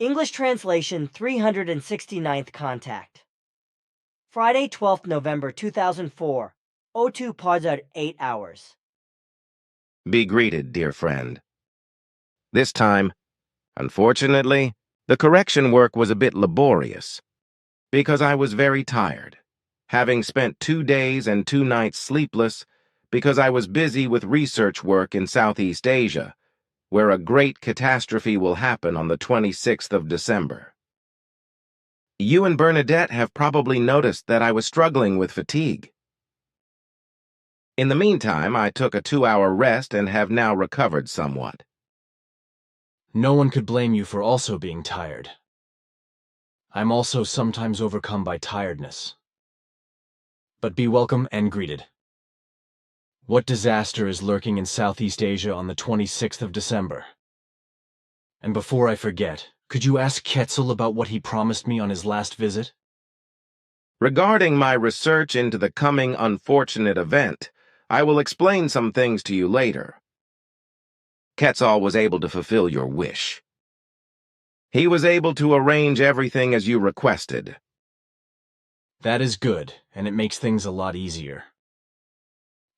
English translation 369th contact. Friday, 12th November 2004, 02 Parzad 8 hours. Be greeted, dear friend. This time, unfortunately, the correction work was a bit laborious, because I was very tired, having spent 2 days and 2 nights sleepless because I was busy with research work in Southeast Asia, where a great catastrophe will happen on the 26th of December. You and Bernadette have probably noticed that I was struggling with fatigue. In the meantime, I took a 2-hour rest and have now recovered somewhat. No one could blame you for also being tired. I'm also sometimes overcome by tiredness. But be welcome and greeted. What disaster is lurking in Southeast Asia on the 26th of December? And before I forget, could you ask Quetzal about what he promised me on his last visit? Regarding my research into the coming unfortunate event, I will explain some things to you later. Quetzal was able to fulfill your wish. He was able to arrange everything as you requested. That is good, and it makes things a lot easier.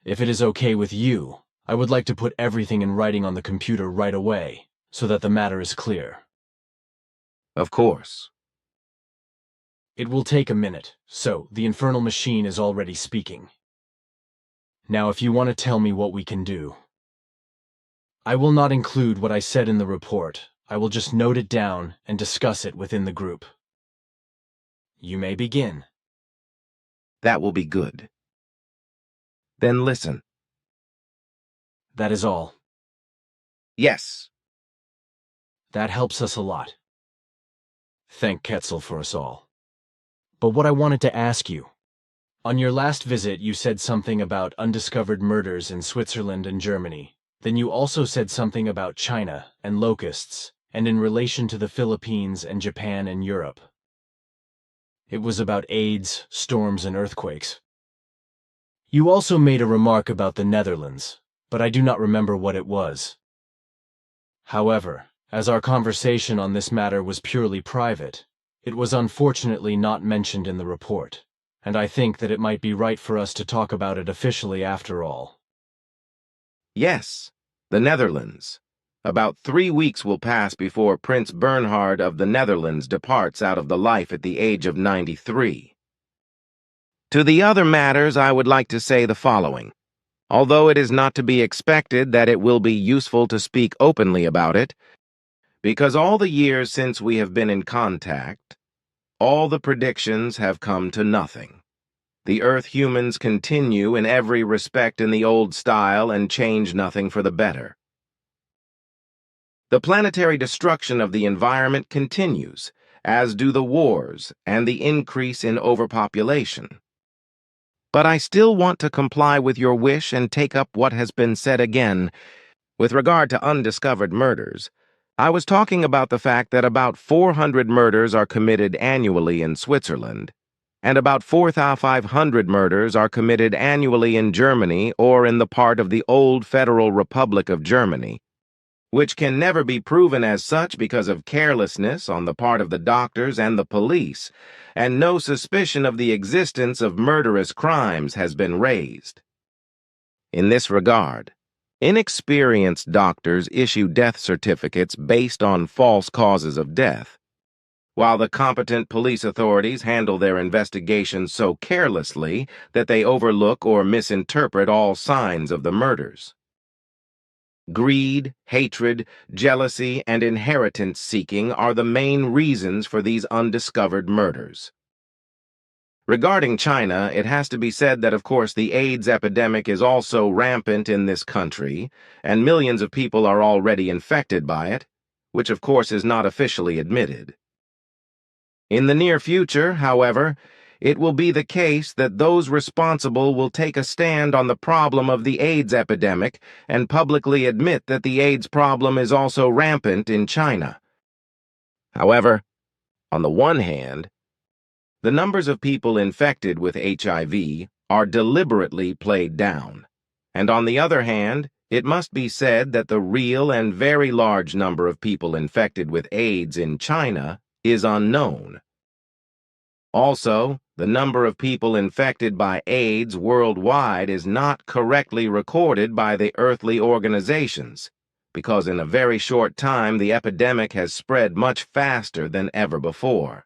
If it is okay with you, I would like to put everything in writing on the computer right away, so that the matter is clear. Of course. It will take a minute, so the infernal machine is already speaking. Now if you want to tell me what we can do. I will not include what I said in the report. I will just note it down and discuss it within the group. You may begin. That will be good. Then listen. That is all. Yes. That helps us a lot. Thank Quetzal for us all. But what I wanted to ask you, on your last visit you said something about undiscovered murders in Switzerland and Germany. Then you also said something about China and locusts, and in relation to the Philippines and Japan and Europe. It was about AIDS, storms, and earthquakes. You also made a remark about the Netherlands, but I do not remember what it was. However, as our conversation on this matter was purely private, it was unfortunately not mentioned in the report, and I think that it might be right for us to talk about it officially after all. Yes, the Netherlands. About 3 weeks will pass before Prince Bernhard of the Netherlands departs out of the life at the age of 93. To the other matters, I would like to say the following. Although it is not to be expected that it will be useful to speak openly about it, because all the years since we have been in contact, all the predictions have come to nothing. The Earth humans continue in every respect in the old style and change nothing for the better. The planetary destruction of the environment continues, as do the wars and the increase in overpopulation. But I still want to comply with your wish and take up what has been said again. With regard to undiscovered murders, I was talking about the fact that about 400 murders are committed annually in Switzerland, and about 4,500 murders are committed annually in Germany or in the part of the old Federal Republic of Germany, which can never be proven as such because of carelessness on the part of the doctors and the police, and no suspicion of the existence of murderous crimes has been raised. In this regard, inexperienced doctors issue death certificates based on false causes of death, while the competent police authorities handle their investigations so carelessly that they overlook or misinterpret all signs of the murders. Greed, hatred, jealousy, and inheritance-seeking are the main reasons for these undiscovered murders. Regarding China, it has to be said that, of course, the AIDS epidemic is also rampant in this country, and millions of people are already infected by it, which, of course, is not officially admitted. In the near future, however, it will be the case that those responsible will take a stand on the problem of the AIDS epidemic and publicly admit that the AIDS problem is also rampant in China. However, on the one hand, the numbers of people infected with HIV are deliberately played down, and on the other hand, It must be said that the real and very large number of people infected with AIDS in China is unknown. Also, the number of people infected by AIDS worldwide is not correctly recorded by the earthly organizations, because in a very short time the epidemic has spread much faster than ever before.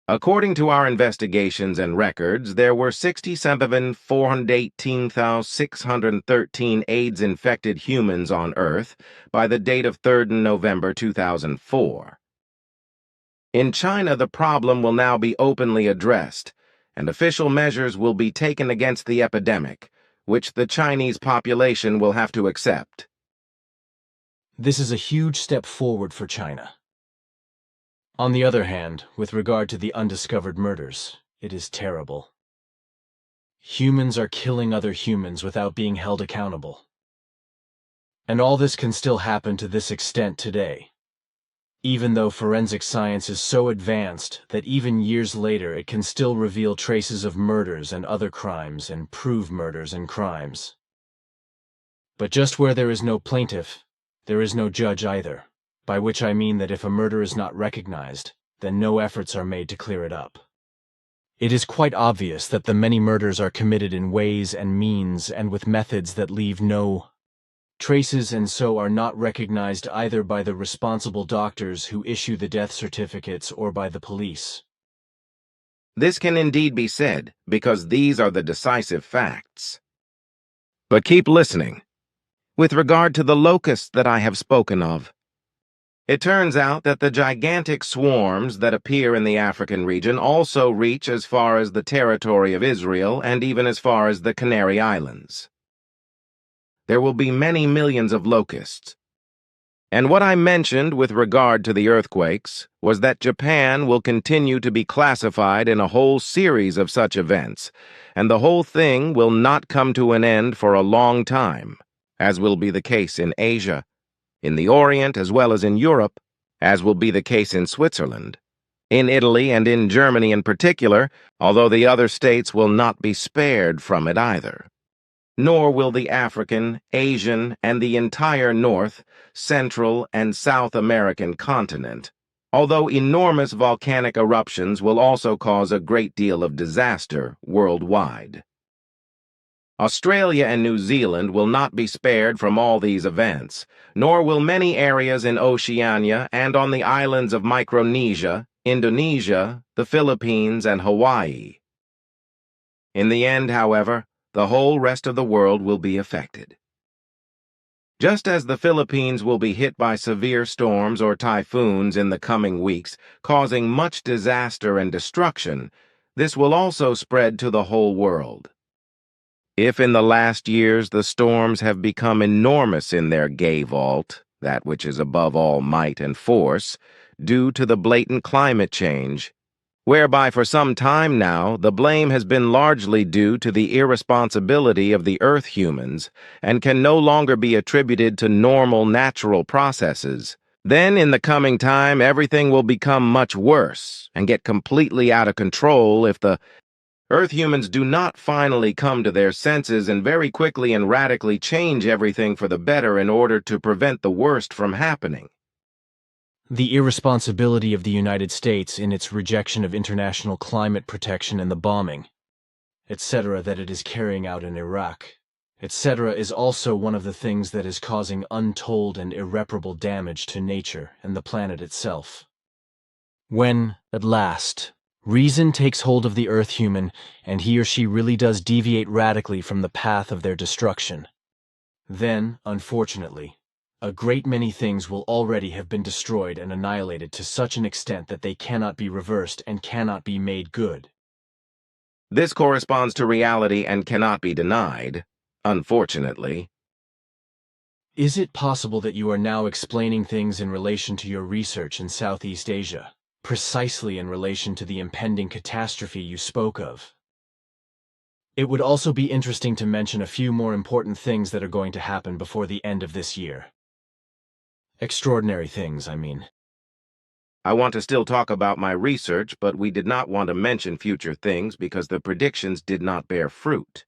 According to our investigations and records, there were 67,418,613 AIDS-infected humans on Earth by the date of 3rd November 2004. In China, the problem will now be openly addressed, and official measures will be taken against the epidemic, which the Chinese population will have to accept. This is a huge step forward for China. On the other hand, with regard to the undiscovered murders, it is terrible. Humans are killing other humans without being held accountable. And all this can still happen to this extent today, even though forensic science is so advanced that even years later it can still reveal traces of murders and other crimes and prove murders and crimes. But just where there is no plaintiff, there is no judge either. By which I mean that if a murder is not recognized, then no efforts are made to clear it up. It is quite obvious that the many murders are committed in ways and means and with methods that leave no traces and so are not recognized either by the responsible doctors who issue the death certificates or by the police. This can indeed be said, because these are the decisive facts. But keep listening. With regard to the locusts that I have spoken of, it turns out that the gigantic swarms that appear in the African region also reach as far as the territory of Israel and even as far as the Canary Islands. There will be many millions of locusts. And what I mentioned with regard to the earthquakes was that Japan will continue to be classified in a whole series of such events, and the whole thing will not come to an end for a long time, as will be the case in Asia, in the Orient as well as in Europe, as will be the case in Switzerland, in Italy and in Germany in particular, although the other states will not be spared from it either. Nor will the African, Asian, and the entire North, Central, and South American continent, although enormous volcanic eruptions will also cause a great deal of disaster worldwide. Australia and New Zealand will not be spared from all these events, nor will many areas in Oceania and on the islands of Micronesia, Indonesia, the Philippines, and Hawaii. In the end, however, the whole rest of the world will be affected. Just as the Philippines will be hit by severe storms or typhoons in the coming weeks, causing much disaster and destruction, this will also spread to the whole world. If in the last years the storms have become enormous in their gay vault, that which is above all might and force, due to the blatant climate change, whereby for some time now the blame has been largely due to the irresponsibility of the Earth humans and can no longer be attributed to normal natural processes, then in the coming time everything will become much worse and get completely out of control if the Earth humans do not finally come to their senses and very quickly and radically change everything for the better in order to prevent the worst from happening. The irresponsibility of the United States in its rejection of international climate protection and the bombing, etc., that it is carrying out in Iraq, etc., is also one of the things that is causing untold and irreparable damage to nature and the planet itself. When, at last, reason takes hold of the Earth human, and he or she really does deviate radically from the path of their destruction, then, unfortunately, a great many things will already have been destroyed and annihilated to such an extent that they cannot be reversed and cannot be made good. This corresponds to reality and cannot be denied, unfortunately. Is it possible that you are now explaining things in relation to your research in Southeast Asia, precisely in relation to the impending catastrophe you spoke of? It would also be interesting to mention a few more important things that are going to happen before the end of this year. Extraordinary things, I mean. I want to still talk about my research, but we did not want to mention future things because the predictions did not bear fruit.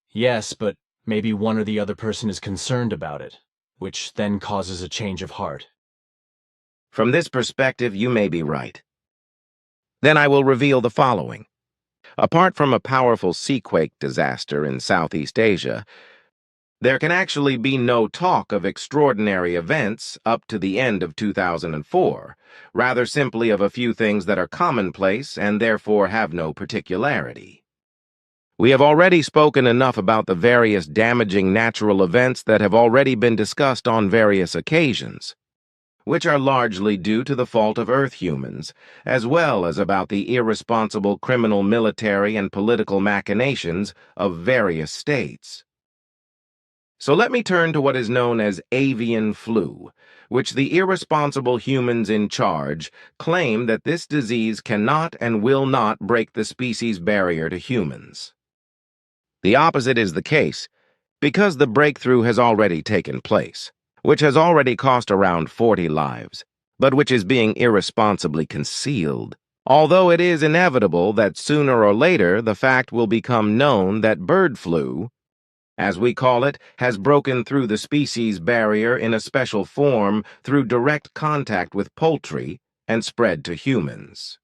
Yes, but Maybe one or the other person is concerned about it, which then causes a change of heart. From this perspective, you may be right. Then I will reveal the following. Apart from a powerful seaquake disaster in Southeast Asia, there can actually be no talk of extraordinary events up to the end of 2004, rather simply of a few things that are commonplace and therefore have no particularity. We have already spoken enough about the various damaging natural events that have already been discussed on various occasions, which are largely due to the fault of Earth humans, as well as about the irresponsible criminal military and political machinations of various states. So let me turn to what is known as avian flu, which the irresponsible humans in charge claim that this disease cannot and will not break the species barrier to humans. The opposite is the case, because the breakthrough has already taken place, which has already cost around 40 lives, but which is being irresponsibly concealed, although it is inevitable that sooner or later the fact will become known that bird flu, as we call it, has broken through the species barrier in a special form through direct contact with poultry and spread to humans.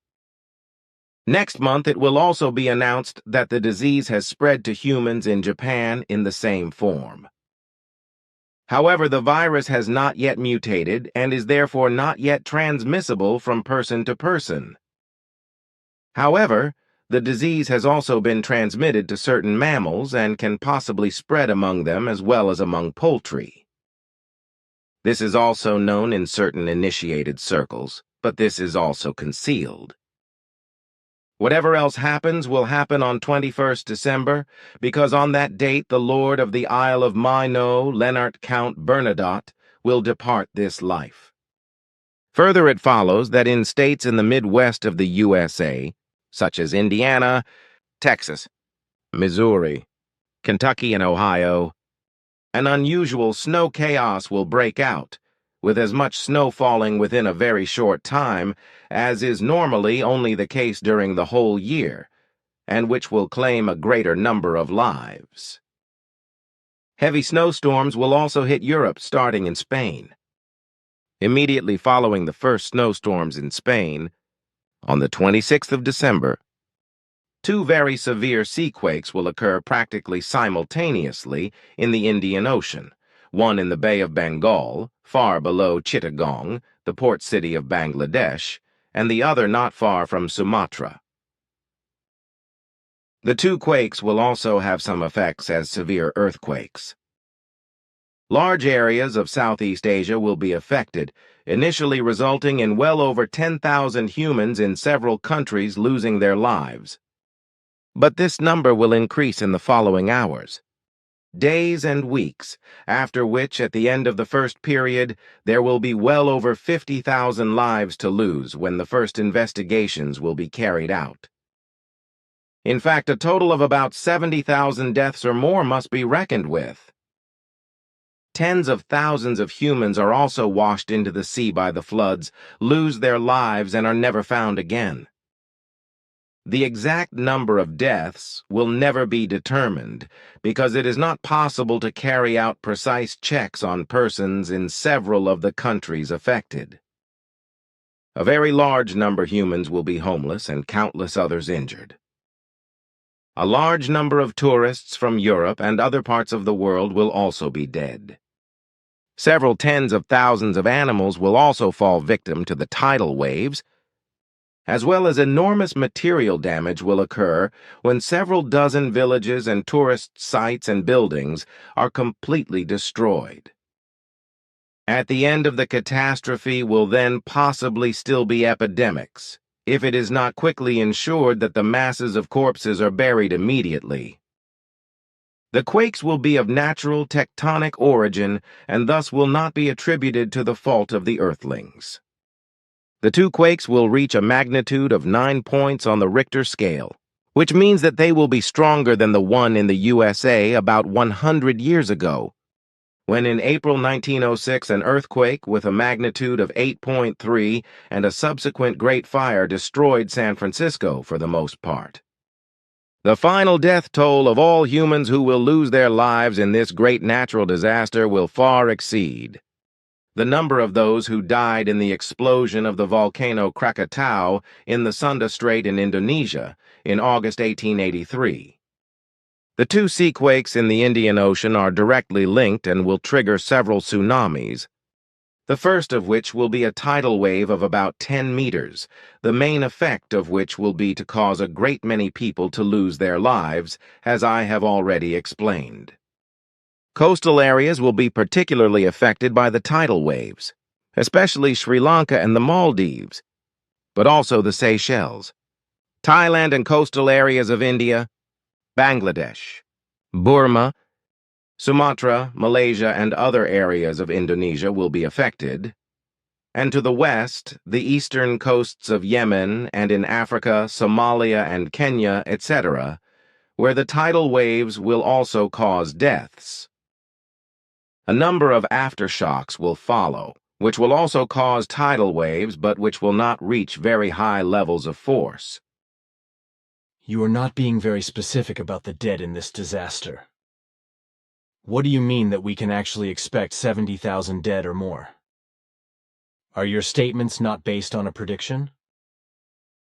Next month, it will also be announced that the disease has spread to humans in Japan in the same form. However, the virus has not yet mutated and is therefore not yet transmissible from person to person. However, the disease has also been transmitted to certain mammals and can possibly spread among them as well as among poultry. This is also known in certain initiated circles, but this is also concealed. Whatever else happens will happen on 21st December, because on that date the Lord of the Isle of Minot, Leonard Count Bernadotte, will depart this life. Further, it follows that in states in the Midwest of the USA, such as Indiana, Texas, Missouri, Kentucky, and Ohio, an unusual snow chaos will break out, with as much snow falling within a very short time as is normally only the case during the whole year, and which will claim a greater number of lives. Heavy snowstorms will also hit Europe, starting in Spain. Immediately following the first snowstorms in Spain, on the 26th of December, two very severe seaquakes will occur practically simultaneously in the Indian Ocean, one in the Bay of Bengal, far below Chittagong, the port city of Bangladesh, and the other not far from Sumatra. The two quakes will also have some effects as severe earthquakes. Large areas of Southeast Asia will be affected, initially resulting in well over 10,000 humans in several countries losing their lives. But this number will increase in the following hours, days and weeks, after which, at the end of the first period, there will be well over 50,000 lives to lose when the first investigations will be carried out. In fact, a total of about 70,000 deaths or more must be reckoned with. Tens of thousands of humans are also washed into the sea by the floods, lose their lives, and are never found again. The exact number of deaths will never be determined because it is not possible to carry out precise checks on persons in several of the countries affected. A very large number of humans will be homeless and countless others injured. A large number of tourists from Europe and other parts of the world will also be dead. Several tens of thousands of animals will also fall victim to the tidal waves, as well as enormous material damage will occur when several dozen villages and tourist sites and buildings are completely destroyed. At the end of the catastrophe will then possibly still be epidemics, if it is not quickly ensured that the masses of corpses are buried immediately. The quakes will be of natural tectonic origin and thus will not be attributed to the fault of the earthlings. The two quakes will reach a magnitude of 9 points on the Richter scale, which means that they will be stronger than the one in the USA about 100 years ago, when in April 1906 an earthquake with a magnitude of 8.3 and a subsequent Great Fire destroyed San Francisco for the most part. The final death toll of all humans who will lose their lives in this great natural disaster will far exceed the number of those who died in the explosion of the volcano Krakatau in the Sunda Strait in Indonesia in August 1883. The two seaquakes in the Indian Ocean are directly linked and will trigger several tsunamis, the first of which will be a tidal wave of about 10 meters, the main effect of which will be to cause a great many people to lose their lives, as I have already explained. Coastal areas will be particularly affected by the tidal waves, especially Sri Lanka and the Maldives, but also the Seychelles, Thailand and coastal areas of India, Bangladesh, Burma, Sumatra, Malaysia, and other areas of Indonesia will be affected, and to the west, the eastern coasts of Yemen and in Africa, Somalia, and Kenya, etc., where the tidal waves will also cause deaths. A number of aftershocks will follow, which will also cause tidal waves, but which will not reach very high levels of force. You are not being very specific about the dead in this disaster. What do you mean that we can actually expect 70,000 dead or more? Are your statements not based on a prediction?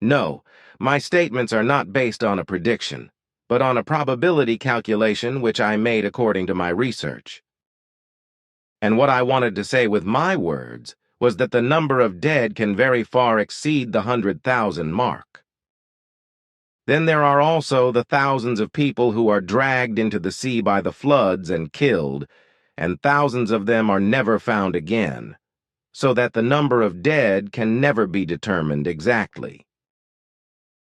No, my statements are not based on a prediction, but on a probability calculation which I made according to my research. And what I wanted to say with my words was that the number of dead can very far exceed the 100,000 mark. Then there are also the thousands of people who are dragged into the sea by the floods and killed, and thousands of them are never found again, so that the number of dead can never be determined exactly.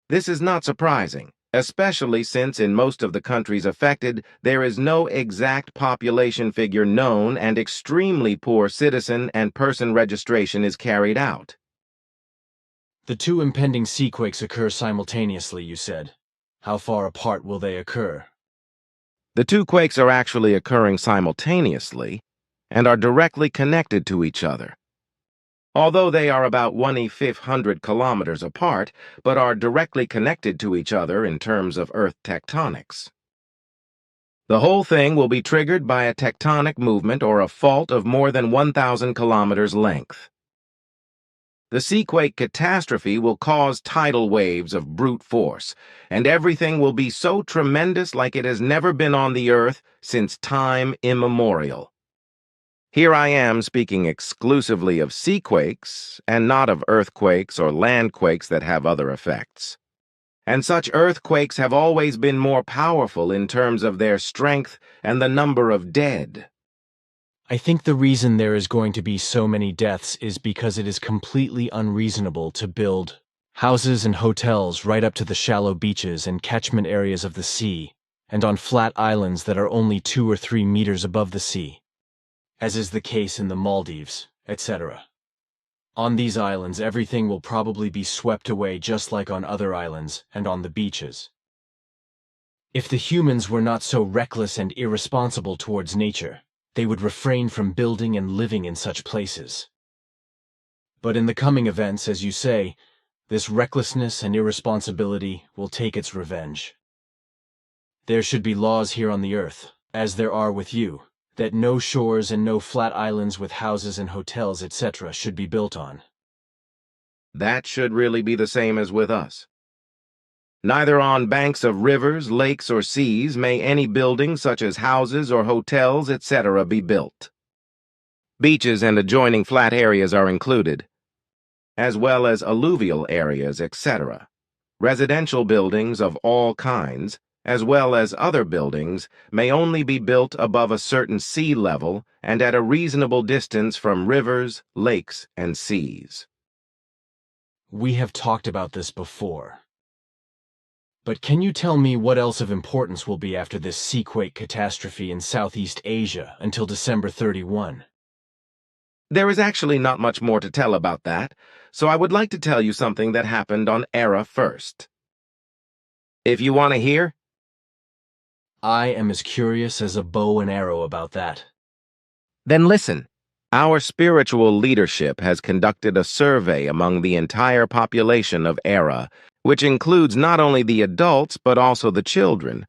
This is not surprising, especially since in most of the countries affected there is no exact population figure known and extremely poor citizen and person registration is carried out. The two impending seaquakes occur simultaneously, you said. How far apart will they occur? The two quakes are actually occurring simultaneously and are directly connected to each other. Although they are about 1/500 kilometers apart, but are directly connected to each other in terms of Earth tectonics. The whole thing will be triggered by a tectonic movement or a fault of more than 1,000 kilometers length. The seaquake catastrophe will cause tidal waves of brute force, and everything will be so tremendous like it has never been on the Earth since time immemorial. Here I am speaking exclusively of seaquakes, and not of earthquakes or landquakes that have other effects. And such earthquakes have always been more powerful in terms of their strength and the number of dead. I think the reason there is going to be so many deaths is because it is completely unreasonable to build houses and hotels right up to the shallow beaches and catchment areas of the sea, and on flat islands that are only 2 or 3 meters above the sea, as is the case in the Maldives, etc. On these islands, everything will probably be swept away just like on other islands and on the beaches. If the humans were not so reckless and irresponsible towards nature, they would refrain from building and living in such places. But in the coming events, as you say, this recklessness and irresponsibility will take its revenge. There should be laws here on the Earth, as there are with you, that no shores and no flat islands with houses and hotels, etc. should be built on. That should really be the same as with us. Neither on banks of rivers, lakes, or seas may any building such as houses or hotels, etc. be built. Beaches and adjoining flat areas are included, as well as alluvial areas, etc. Residential buildings of all kinds, as well as other buildings, may only be built above a certain sea level and at a reasonable distance from rivers, lakes, and seas. We have talked about this before. But can you tell me what else of importance will be after this seaquake catastrophe in Southeast Asia until December 31? There is actually not much more to tell about that, so I would like to tell you something that happened on Era first. If you want to hear, I am as curious as a bow and arrow about that. then listen. Our spiritual leadership has conducted a survey among the entire population of Era which includes not only the adults but also the children,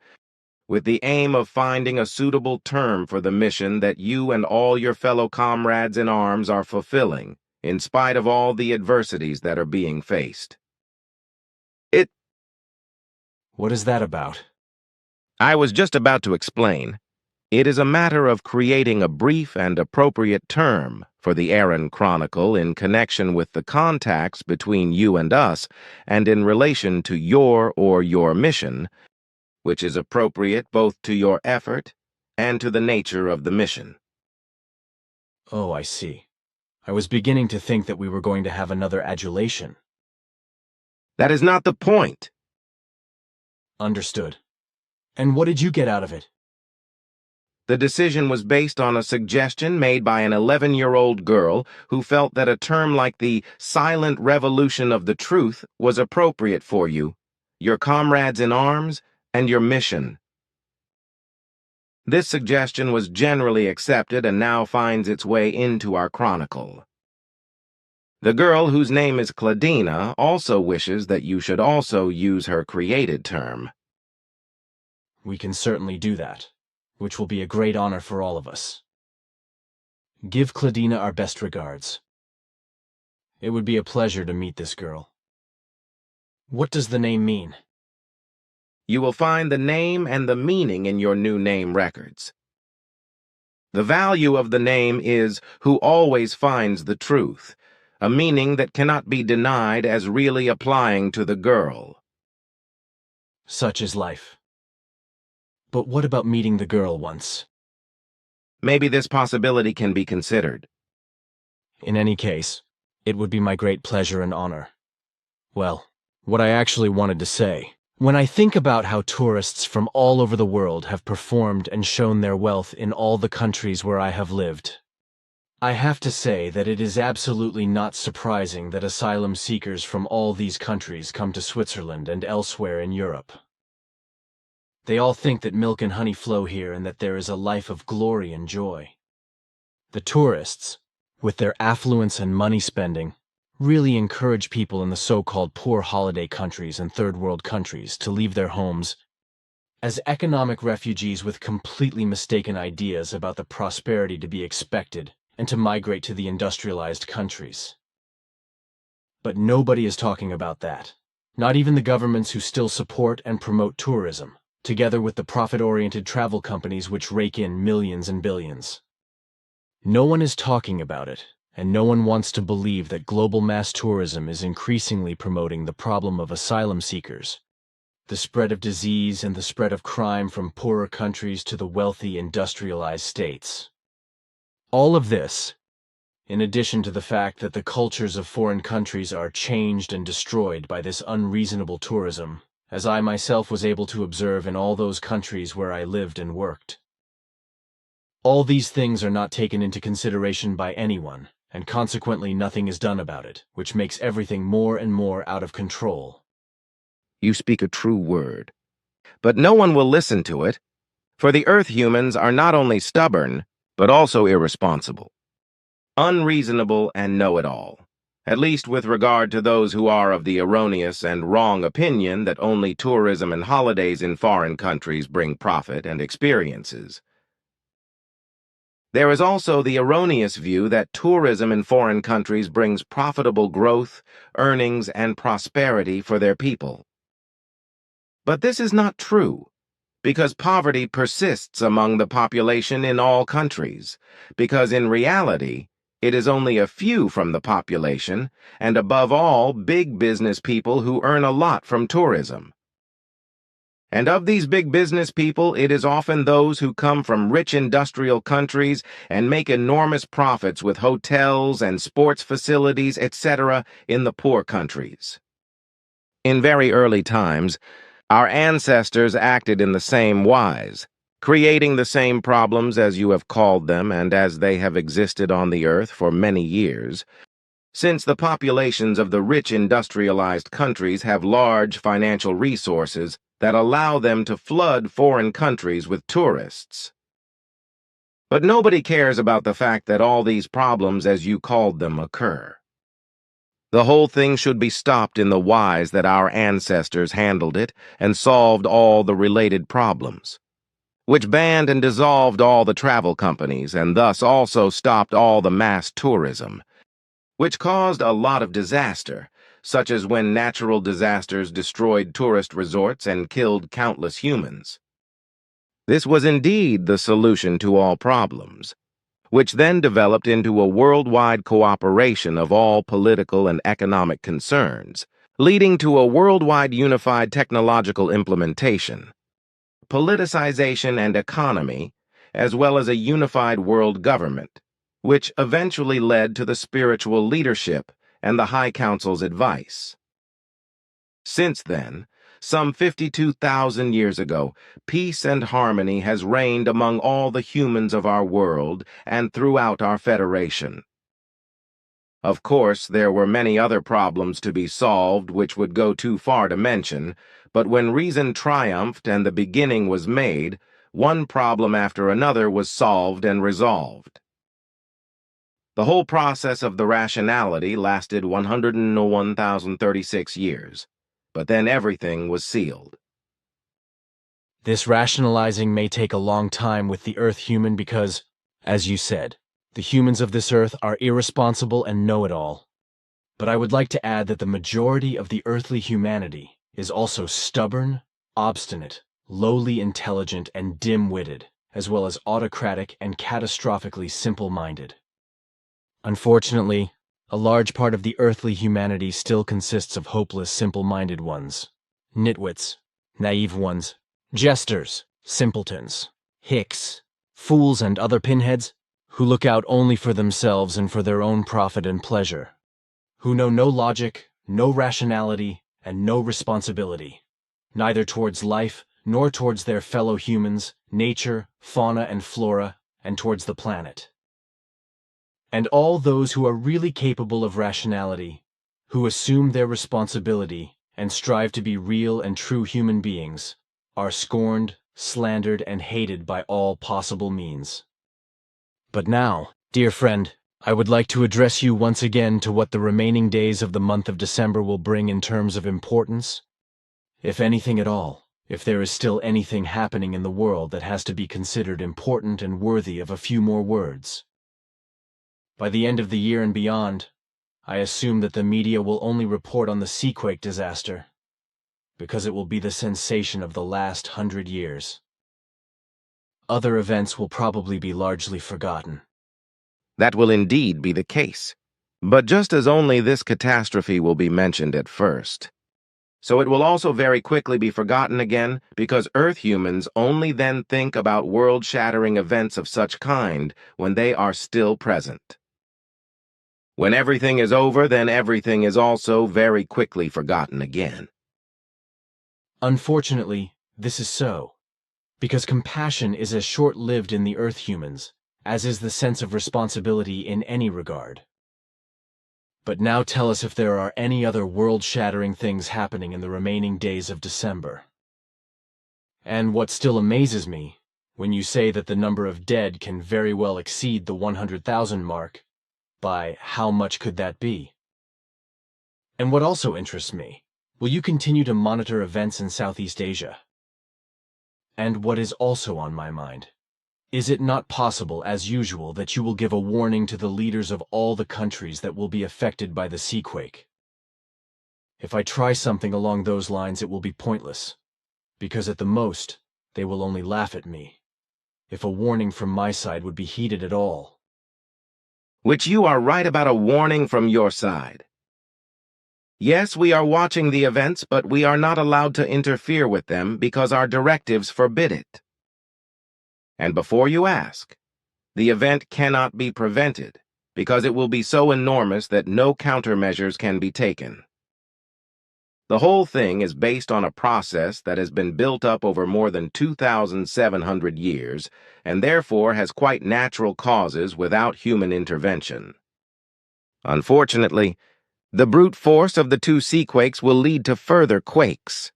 with the aim of finding a suitable term for the mission that you and all your fellow comrades in arms are fulfilling, in spite of all the adversities that are being faced. What is that about? I was just about to explain. It is a matter of creating a brief and appropriate term for the Aaron Chronicle in connection with the contacts between you and us and in relation to your mission, which is appropriate both to your effort and to the nature of the mission. Oh, I see. I was beginning to think that we were going to have another adulation. That is not the point. Understood. And what did you get out of it? The decision was based on a suggestion made by an 11-year-old girl who felt that a term like the Silent Revolution of the Truth was appropriate for you, your comrades in arms, and your mission. This suggestion was generally accepted and now finds its way into our chronicle. The girl, whose name is Claudina, also wishes that you should also use her created term. We can certainly do that, which will be a great honor for all of us. Give Claudina our best regards. It would be a pleasure to meet this girl. What does the name mean? You will find the name and the meaning in your new name records. The value of the name is who always finds the truth, a meaning that cannot be denied as really applying to the girl. Such is life. But what about meeting the girl once? Maybe this possibility can be considered. In any case, it would be my great pleasure and honor. Well, what I actually wanted to say, when I think about how tourists from all over the world have performed and shown their wealth in all the countries where I have lived, I have to say that it is absolutely not surprising that asylum seekers from all these countries come to Switzerland and elsewhere in Europe. They all think that milk and honey flow here and that there is a life of glory and joy. The tourists, with their affluence and money spending, really encourage people in the so-called poor holiday countries and third world countries to leave their homes as economic refugees with completely mistaken ideas about the prosperity to be expected and to migrate to the industrialized countries. But nobody is talking about that, not even the governments who still support and promote tourism, together with the profit-oriented travel companies which rake in millions and billions. No one is talking about it, and no one wants to believe that global mass tourism is increasingly promoting the problem of asylum seekers, the spread of disease and the spread of crime from poorer countries to the wealthy industrialized states. All of this, in addition to the fact that the cultures of foreign countries are changed and destroyed by this unreasonable tourism, as I myself was able to observe in all those countries where I lived and worked. All these things are not taken into consideration by anyone, and consequently nothing is done about it, which makes everything more and more out of control. You speak a true word. But no one will listen to it, for the Earth humans are not only stubborn, but also irresponsible, unreasonable, and know-it-all, at least with regard to those who are of the erroneous and wrong opinion that only tourism and holidays in foreign countries bring profit and experiences. There is also the erroneous view that tourism in foreign countries brings profitable growth, earnings, and prosperity for their people. But this is not true, because poverty persists among the population in all countries, because in reality, it is only a few from the population, and above all, big business people who earn a lot from tourism. And of these big business people, it is often those who come from rich industrial countries and make enormous profits with hotels and sports facilities, etc., in the poor countries. In very early times, our ancestors acted in the same wise, creating the same problems as you have called them and as they have existed on the earth for many years, since the populations of the rich industrialized countries have large financial resources that allow them to flood foreign countries with tourists. But nobody cares about the fact that all these problems, as you called them, occur. The whole thing should be stopped in the wise that our ancestors handled it and solved all the related problems, which banned and dissolved all the travel companies and thus also stopped all the mass tourism, which caused a lot of disaster, such as when natural disasters destroyed tourist resorts and killed countless humans. This was indeed the solution to all problems, which then developed into a worldwide cooperation of all political and economic concerns, leading to a worldwide unified technological implementation, politicization and economy, as well as a unified world government, which eventually led to the spiritual leadership and the High Council's advice. Since then, some 52,000 years ago, peace and harmony has reigned among all the humans of our world and throughout our Federation. Of course, there were many other problems to be solved which would go too far to mention, but when reason triumphed and the beginning was made, one problem after another was solved and resolved. The whole process of the rationality lasted 101,036 years. But then everything was sealed. This rationalizing may take a long time with the Earth human because, as you said, the humans of this Earth are irresponsible and know-it-all. But I would like to add that the majority of the earthly humanity is also stubborn, obstinate, lowly intelligent, and dim-witted, as well as autocratic and catastrophically simple-minded. Unfortunately, a large part of the earthly humanity still consists of hopeless, simple-minded ones, nitwits, naive ones, jesters, simpletons, hicks, fools, and other pinheads who look out only for themselves and for their own profit and pleasure, who know no logic, no rationality, and no responsibility, neither towards life nor towards their fellow humans, nature, fauna, and flora, and towards the planet. And all those who are really capable of rationality, who assume their responsibility and strive to be real and true human beings, are scorned, slandered, and hated by all possible means. But now, dear friend, I would like to address you once again to what the remaining days of the month of December will bring in terms of importance, if anything at all, if there is still anything happening in the world that has to be considered important and worthy of a few more words. By the end of the year and beyond, I assume that the media will only report on the Seaquake disaster, because it will be the sensation of the last 100 years. Other events will probably be largely forgotten. That will indeed be the case, but just as only this catastrophe will be mentioned at first. So it will also very quickly be forgotten again because Earth humans only then think about world-shattering events of such kind when they are still present. When everything is over, then everything is also very quickly forgotten again. Unfortunately, this is so, because compassion is as short-lived in the Earth humans as is the sense of responsibility in any regard. But now tell us if there are any other world-shattering things happening in the remaining days of December. And what still amazes me, when you say that the number of dead can very well exceed the 100,000 mark, by how much could that be? And what also interests me, will you continue to monitor events in Southeast Asia? And what is also on my mind, is it not possible, as usual, that you will give a warning to the leaders of all the countries that will be affected by the Seaquake? If I try something along those lines, it will be pointless, because at the most, they will only laugh at me, if a warning from my side would be heeded at all. Which you are right about a warning from your side. Yes, we are watching the events, but we are not allowed to interfere with them because our directives forbid it. And before you ask, the event cannot be prevented because it will be so enormous that no countermeasures can be taken. The whole thing is based on a process that has been built up over more than 2,700 years and therefore has quite natural causes without human intervention. Unfortunately, the brute force of the two seaquakes will lead to further quakes.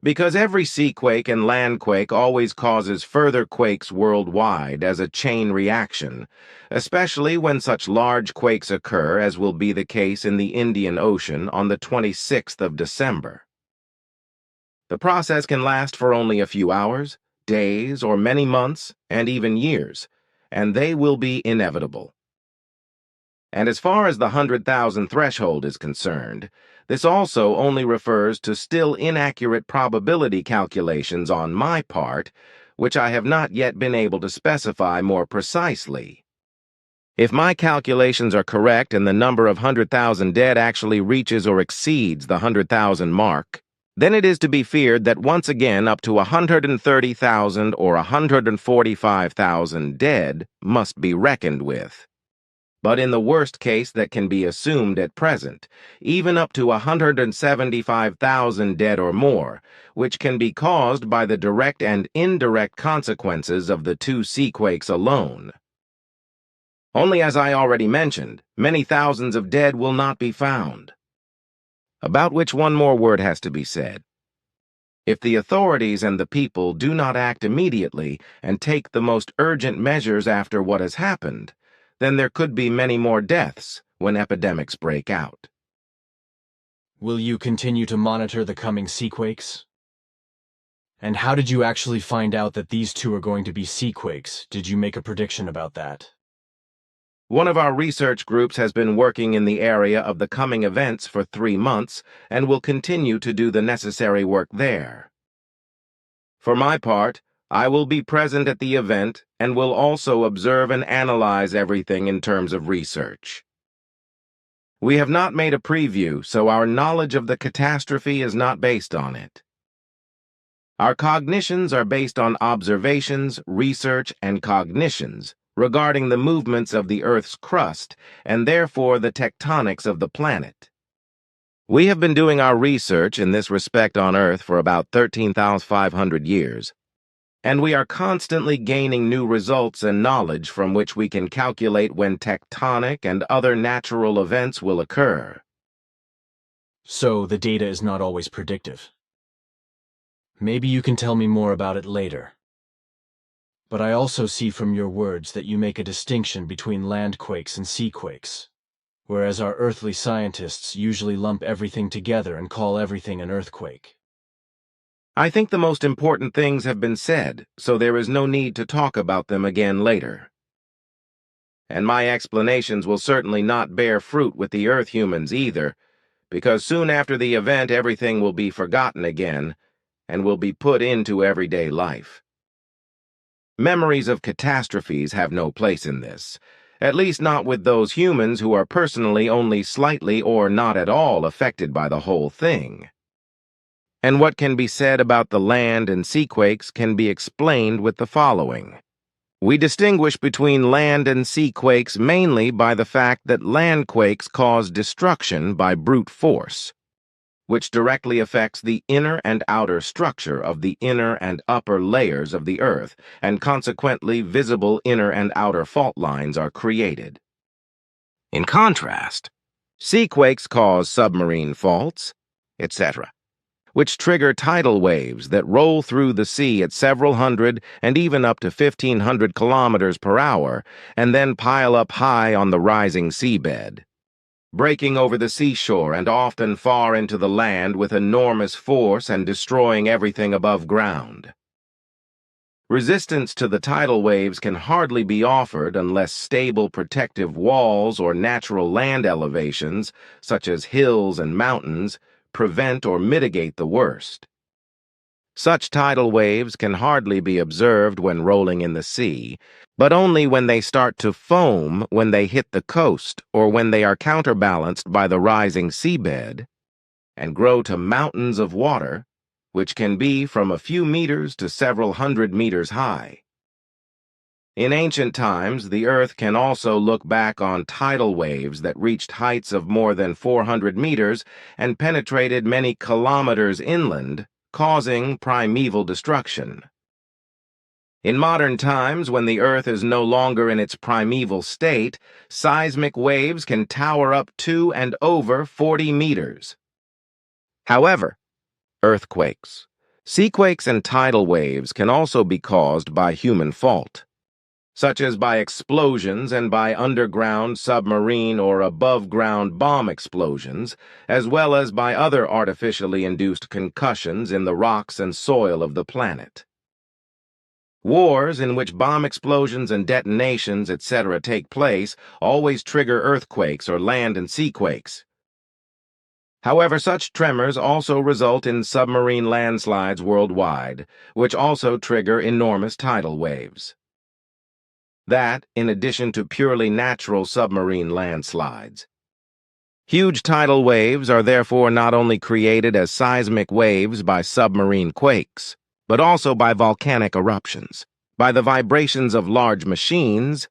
Because every seaquake and landquake always causes further quakes worldwide as a chain reaction, especially when such large quakes occur as will be the case in the Indian Ocean on the 26th of December. The process can last for only a few hours, days, or many months, and even years, and they will be inevitable. And as far as the 100,000 threshold is concerned, this also only refers to still inaccurate probability calculations on my part, which I have not yet been able to specify more precisely. If my calculations are correct and the number of 100,000 dead actually reaches or exceeds the 100,000 mark, then it is to be feared that once again up to 130,000 or 145,000 dead must be reckoned with. But in the worst case that can be assumed at present, even up to 175,000 dead or more, which can be caused by the direct and indirect consequences of the two seaquakes alone. Only, as I already mentioned, many thousands of dead will not be found. About which one more word has to be said. If the authorities and the people do not act immediately and take the most urgent measures after what has happened, then there could be many more deaths when epidemics break out. Will you continue to monitor the coming seaquakes? And how did you actually find out that these two are going to be seaquakes? Did you make a prediction about that? One of our research groups has been working in the area of the coming events for 3 months and will continue to do the necessary work there. For my part, I will be present at the event and will also observe and analyze everything in terms of research. We have not made a preview, so our knowledge of the catastrophe is not based on it. Our cognitions are based on observations, research, and cognitions regarding the movements of the Earth's crust and therefore the tectonics of the planet. We have been doing our research in this respect on Earth for about 13,500 years, and we are constantly gaining new results and knowledge from which we can calculate when tectonic and other natural events will occur. So the data is not always predictive. Maybe you can tell me more about it later. But I also see from your words that you make a distinction between landquakes and seaquakes, whereas our earthly scientists usually lump everything together and call everything an earthquake. I think the most important things have been said, so there is no need to talk about them again later. And my explanations will certainly not bear fruit with the Earth humans either, because soon after the event everything will be forgotten again and will be put into everyday life. Memories of catastrophes have no place in this, at least not with those humans who are personally only slightly or not at all affected by the whole thing. And what can be said about the land and seaquakes can be explained with the following. We distinguish between land and seaquakes mainly by the fact that landquakes cause destruction by brute force, which directly affects the inner and outer structure of the inner and upper layers of the Earth, and consequently visible inner and outer fault lines are created. In contrast, seaquakes cause submarine faults, etc., which trigger tidal waves that roll through the sea at several hundred and even up to 1,500 kilometers per hour and then pile up high on the rising seabed, breaking over the seashore and often far into the land with enormous force and destroying everything above ground. Resistance to the tidal waves can hardly be offered unless stable protective walls or natural land elevations, such as hills and mountains, prevent or mitigate the worst. Such tidal waves can hardly be observed when rolling in the sea, but only when they start to foam when they hit the coast or when they are counterbalanced by the rising seabed and grow to mountains of water, which can be from a few meters to several hundred meters high. In ancient times, the Earth can also look back on tidal waves that reached heights of more than 400 meters and penetrated many kilometers inland, causing primeval destruction. In modern times, when the Earth is no longer in its primeval state, seismic waves can tower up to and over 40 meters. However, earthquakes, Seaquakes and tidal waves can also be caused by human fault, such as by explosions and by underground, submarine, or above-ground bomb explosions, as well as by other artificially induced concussions in the rocks and soil of the planet. Wars in which bomb explosions and detonations, etc., take place always trigger earthquakes or land and sea quakes. However, such tremors also result in submarine landslides worldwide, which also trigger enormous tidal waves. That, in addition to purely natural submarine landslides. Huge tidal waves are therefore not only created as seismic waves by submarine quakes, but also by volcanic eruptions, by the vibrations of large machines,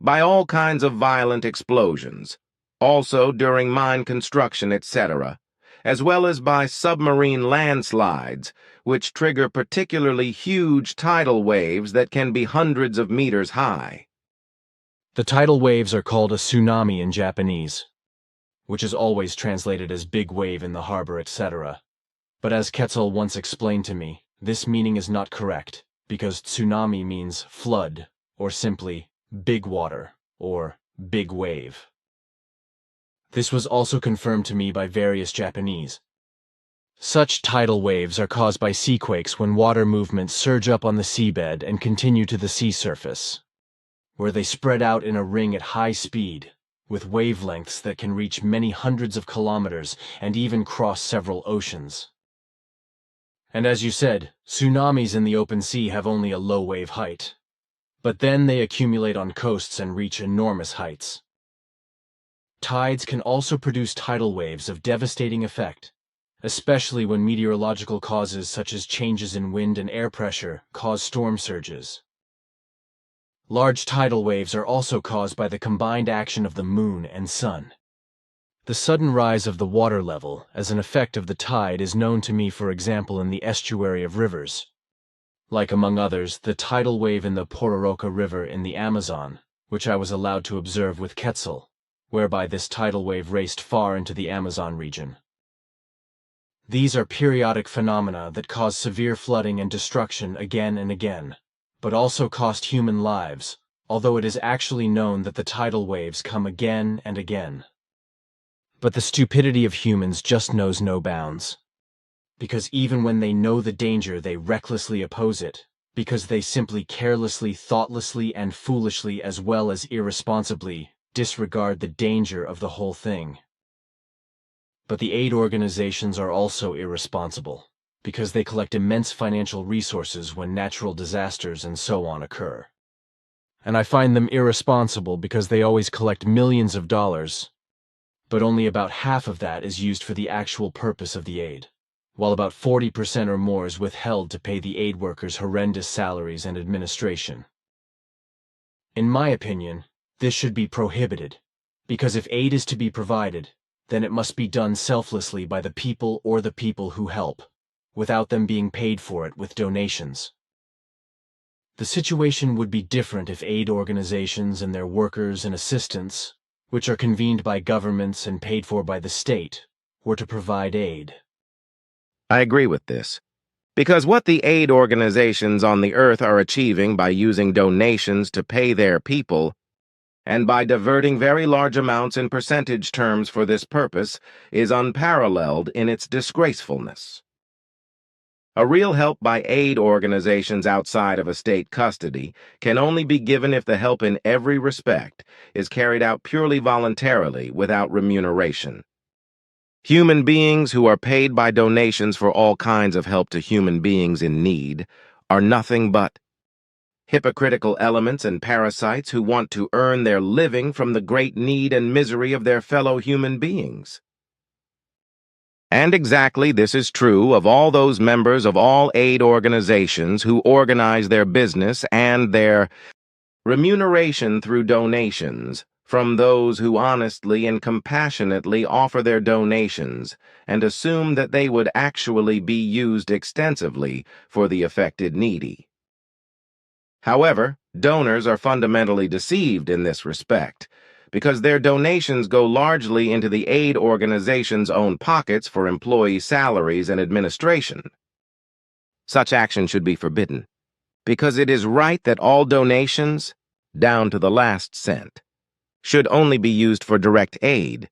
by all kinds of violent explosions, also during mine construction, etc., as well as by submarine landslides, which trigger particularly huge tidal waves that can be hundreds of meters high. The tidal waves are called a tsunami in Japanese, which is always translated as big wave in the harbor, etc. But as Quetzal once explained to me, this meaning is not correct, because tsunami means flood, or simply big water, or big wave. This was also confirmed to me by various Japanese. Such tidal waves are caused by seaquakes when water movements surge up on the seabed and continue to the sea surface, where they spread out in a ring at high speed, with wavelengths that can reach many hundreds of kilometers and even cross several oceans. And as you said, tsunamis in the open sea have only a low wave height, but then they accumulate on coasts and reach enormous heights. Tides can also produce tidal waves of devastating effect, especially when meteorological causes such as changes in wind and air pressure cause storm surges. Large tidal waves are also caused by the combined action of the moon and sun. The sudden rise of the water level as an effect of the tide is known to me, for example, in the estuary of rivers, like among others the tidal wave in the Pororoca River in the Amazon, which I was allowed to observe with Quetzal, whereby this tidal wave raced far into the Amazon region. These are periodic phenomena that cause severe flooding and destruction again and again, but also cost human lives, although it is actually known that the tidal waves come again and again. But the stupidity of humans just knows no bounds, because even when they know the danger, they recklessly oppose it, because they simply carelessly, thoughtlessly, and foolishly, as well as irresponsibly, disregard the danger of the whole thing. But the aid organizations are also irresponsible, because they collect immense financial resources when natural disasters and so on occur. And I find them irresponsible because they always collect millions of dollars, but only about half of that is used for the actual purpose of the aid, while about 40% or more is withheld to pay the aid workers horrendous salaries and administration. In my opinion, this should be prohibited, because if aid is to be provided, then it must be done selflessly by the people or the people who help, without them being paid for it with donations. The situation would be different if aid organizations and their workers and assistants, which are convened by governments and paid for by the state, were to provide aid. I agree with this, because what the aid organizations on the earth are achieving by using donations to pay their people, and by diverting very large amounts in percentage terms for this purpose, is unparalleled in its disgracefulness. A real help by aid organizations outside of a state custody can only be given if the help in every respect is carried out purely voluntarily without remuneration. Human beings who are paid by donations for all kinds of help to human beings in need are nothing but hypocritical elements and parasites who want to earn their living from the great need and misery of their fellow human beings. And exactly this is true of all those members of all aid organizations who organize their business and their remuneration through donations from those who honestly and compassionately offer their donations and assume that they would actually be used extensively for the affected needy. However, donors are fundamentally deceived in this respect, because their donations go largely into the aid organization's own pockets for employee salaries and administration. Such action should be forbidden, because it is right that all donations, down to the last cent, should only be used for direct aid,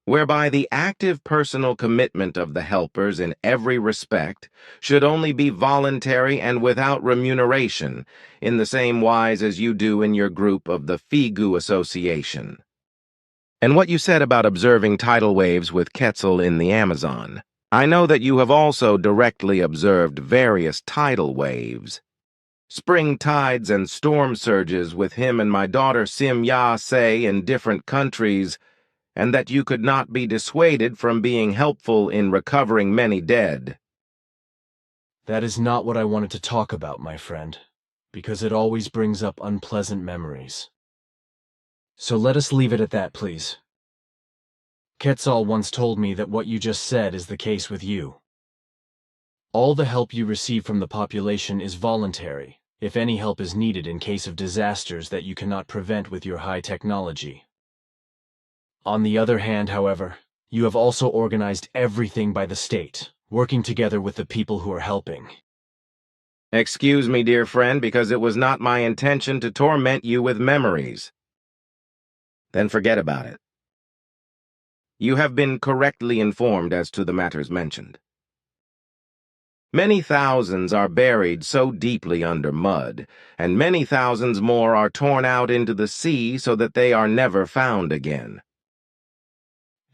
whereby the active personal commitment of the helpers in every respect should only be voluntary and without remuneration, in the same wise as you do in your group of the Figu Association. And what you said about observing tidal waves with Quetzal in the Amazon, I know that you have also directly observed various tidal waves. Spring tides and storm surges with him and my daughter Sim Ya say in different countries, and that you could not be dissuaded from being helpful in recovering many dead. That is not what I wanted to talk about, my friend, because it always brings up unpleasant memories. So let us leave it at that, please. Quetzal once told me that what you just said is the case with you. All the help you receive from the population is voluntary, if any help is needed in case of disasters that you cannot prevent with your high technology. On the other hand, however, you have also organized everything by the state, working together with the people who are helping. Excuse me, dear friend, because it was not my intention to torment you with memories. Then forget about it. You have been correctly informed as to the matters mentioned. Many thousands are buried so deeply under mud, and many thousands more are torn out into the sea so that they are never found again.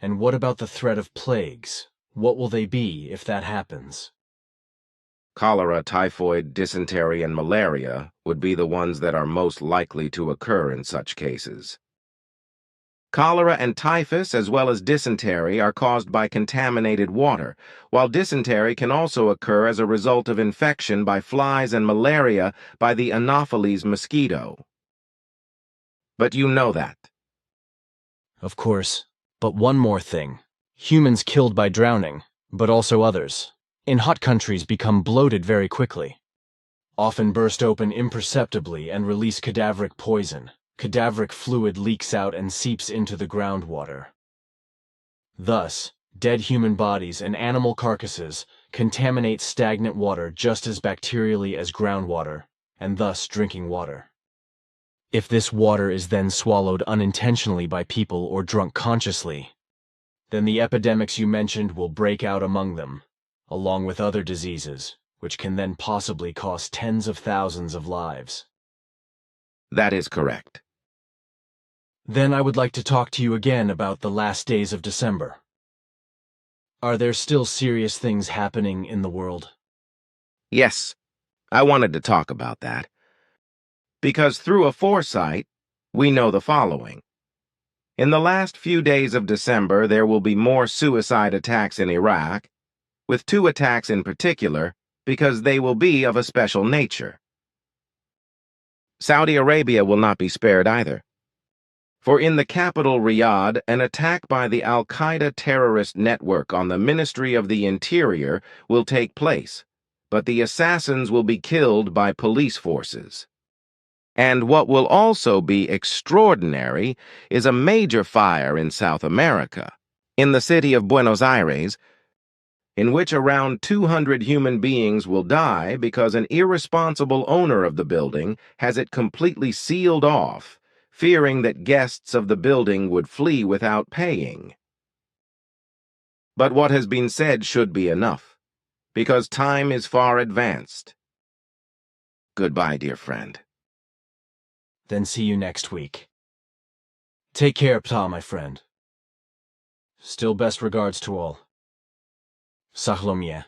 And what about the threat of plagues? What will they be if that happens? Cholera, typhoid, dysentery, and malaria would be the ones that are most likely to occur in such cases. Cholera and typhus, as well as dysentery, are caused by contaminated water, while dysentery can also occur as a result of infection by flies and malaria by the Anopheles mosquito. But you know that. Of course. But one more thing. Humans killed by drowning, but also others, in hot countries become bloated very quickly, often burst open imperceptibly and release cadaveric poison. Cadaveric fluid leaks out and seeps into the groundwater. Thus, dead human bodies and animal carcasses contaminate stagnant water just as bacterially as groundwater, and thus drinking water. If this water is then swallowed unintentionally by people or drunk consciously, then the epidemics you mentioned will break out among them, along with other diseases, which can then possibly cost tens of thousands of lives. That is correct. Then I would like to talk to you again about the last days of December. Are there still serious things happening in the world? Yes, I wanted to talk about that. Because through a foresight, we know the following. In the last few days of December, there will be more suicide attacks in Iraq, with 2 attacks in particular, because they will be of a special nature. Saudi Arabia will not be spared either. For in the capital Riyadh, an attack by the Al-Qaeda terrorist network on the Ministry of the Interior will take place, but the assassins will be killed by police forces. And what will also be extraordinary is a major fire in South America, in the city of Buenos Aires, in which around 200 human beings will die because an irresponsible owner of the building has it completely sealed off, fearing that guests of the building would flee without paying. But what has been said should be enough, because time is far advanced. Goodbye, dear friend. Then see you next week. Take care, Ptah, my friend. Still best regards to all. Sahlomia.